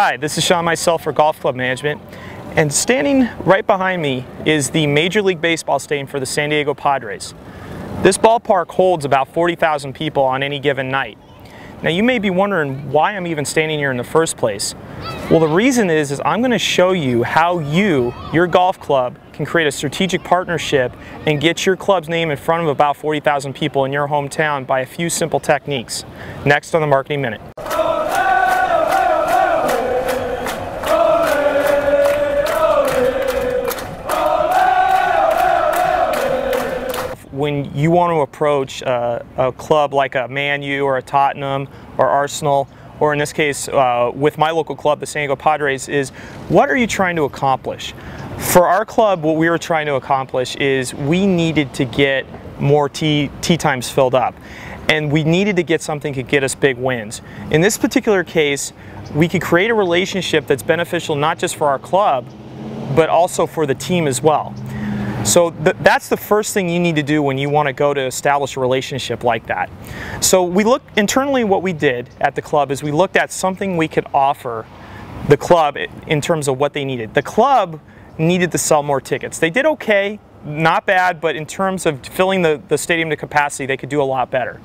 Hi, this is Sean myself for Golf Club Management, and standing right behind me is the Major League Baseball stadium for the San Diego Padres. This ballpark holds about 40,000 people on any given night. Now you may be wondering why I'm even standing here in the first place. Well, the reason is I'm going to show you how your golf club, can create a strategic partnership and get your club's name in front of about 40,000 people in your hometown by a few simple techniques. Next on the Marketing Minute. When you want to approach a club like a Man U or a Tottenham or Arsenal, or in this case with my local club, the San Diego Padres, is what are you trying to accomplish? For our club, what we were trying to accomplish is we needed to get more tee times filled up, and we needed to get something that could get us big wins. In this particular case, we could create a relationship that's beneficial not just for our club, but also for the team as well. So that's the first thing you need to do when you want to go to establish a relationship like that. So we looked internally, what we did at the club is we looked at something we could offer the club in terms of what they needed. The club needed to sell more tickets. They did okay, not bad, but in terms of filling the stadium to capacity, they could do a lot better.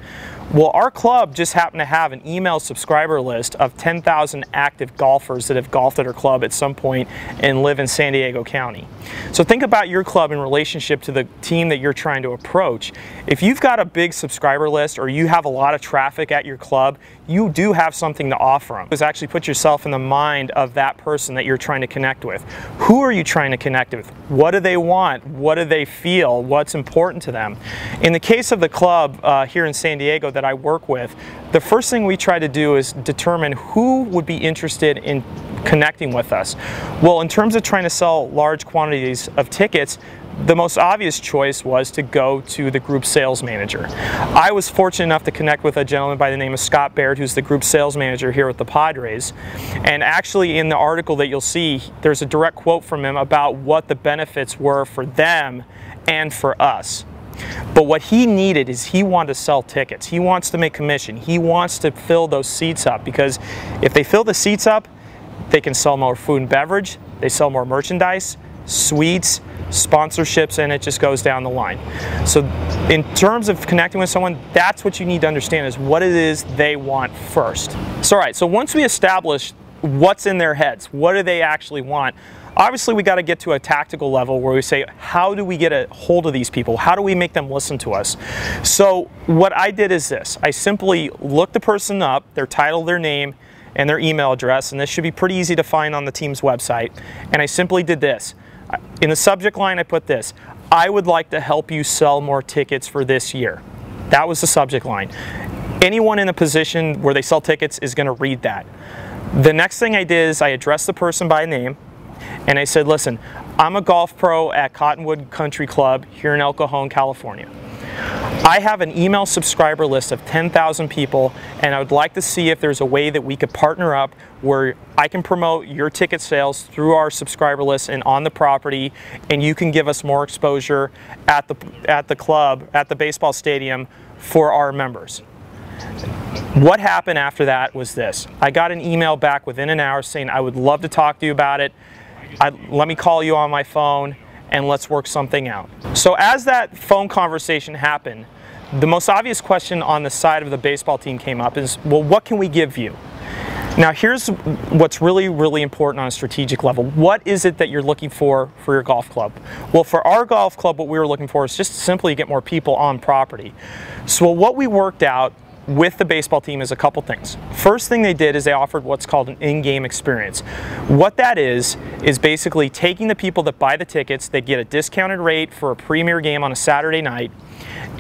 Well, our club just happened to have an email subscriber list of 10,000 active golfers that have golfed at our club at some point and live in San Diego County. So think about your club in relationship to the team that you're trying to approach. If you've got a big subscriber list or you have a lot of traffic at your club, you do have something to offer them. Just actually put yourself in the mind of that person that you're trying to connect with. Who are you trying to connect with? What do they want? What do they feel? What's important to them? In the case of the club here in San Diego that I work with, the first thing we try to do is determine who would be interested in connecting with us. Well, in terms of trying to sell large quantities of tickets, the most obvious choice was to go to the group sales manager. I was fortunate enough to connect with a gentleman by the name of Scott Baird, who's the group sales manager here at the Padres. And actually in the article that you'll see, there's a direct quote from him about what the benefits were for them and for us. But what he needed is he wanted to sell tickets. He wants to make commission. He wants to fill those seats up, because if they fill the seats up, they can sell more food and beverage, they sell more merchandise, suites, sponsorships, and it just goes down the line. So in terms of connecting with someone, that's what you need to understand, is what it is they want first. So all right, so once we establish what's in their heads, what do they actually want, obviously we got to get to a tactical level where we say, how do we get a hold of these people? How do we make them listen to us? So what I did is this. I simply looked the person up, their title, their name, and their email address, and this should be pretty easy to find on the team's website. And I simply did this. In the subject line I put this: I would like to help you sell more tickets for this year. That was the subject line. Anyone in a position where they sell tickets is going to read that. The next thing I did is I addressed the person by name, and I said, listen, I'm a golf pro at Cottonwood Country Club here in El Cajon, California. I have an email subscriber list of 10,000 people, and I would like to see if there's a way that we could partner up where I can promote your ticket sales through our subscriber list and on the property, and you can give us more exposure at the club, at the baseball stadium, for our members. What happened after that was this. I got an email back within an hour saying, I would love to talk to you about it. Let me call you on my phone and let's work something out. So as that phone conversation happened, the most obvious question on the side of the baseball team came up is, well, what can we give you? Now here's what's really, really important on a strategic level. What is it that you're looking for your golf club? Well, for our golf club, what we were looking for is just simply to get more people on property. So what we worked out with the baseball team is a couple things. First thing they did is they offered what's called an in-game experience. What that is basically taking the people that buy the tickets, they get a discounted rate for a premier game on a Saturday night,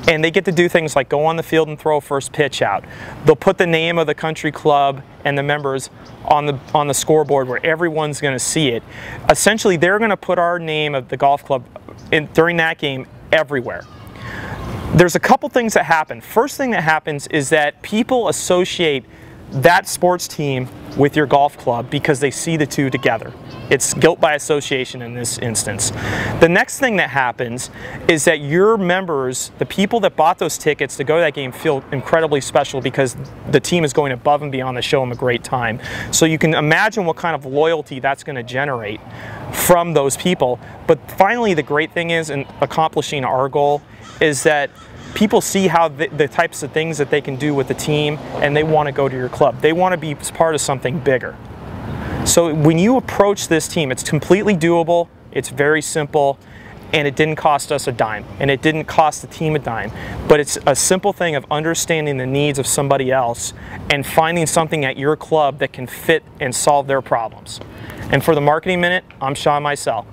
and they get to do things like go on the field and throw a first pitch out. They'll put the name of the country club and the members on the scoreboard where everyone's going to see it. Essentially, they're going to put our name of the golf club during that game everywhere. There's a couple things that happen. First thing that happens is that people associate that sports team with your golf club because they see the two together. It's guilt by association in this instance. The next thing that happens is that your members, the people that bought those tickets to go to that game, feel incredibly special because the team is going above and beyond to show them a great time. So you can imagine what kind of loyalty that's going to generate from those people. But finally, the great thing is, in accomplishing our goal, is that people see how the types of things that they can do with the team, and they want to go to your club. They want to be part of something bigger. So when you approach this team, it's completely doable, it's very simple, and it didn't cost us a dime, and it didn't cost the team a dime. But it's a simple thing of understanding the needs of somebody else and finding something at your club that can fit and solve their problems. And for the Marketing Minute, I'm Sean Micel.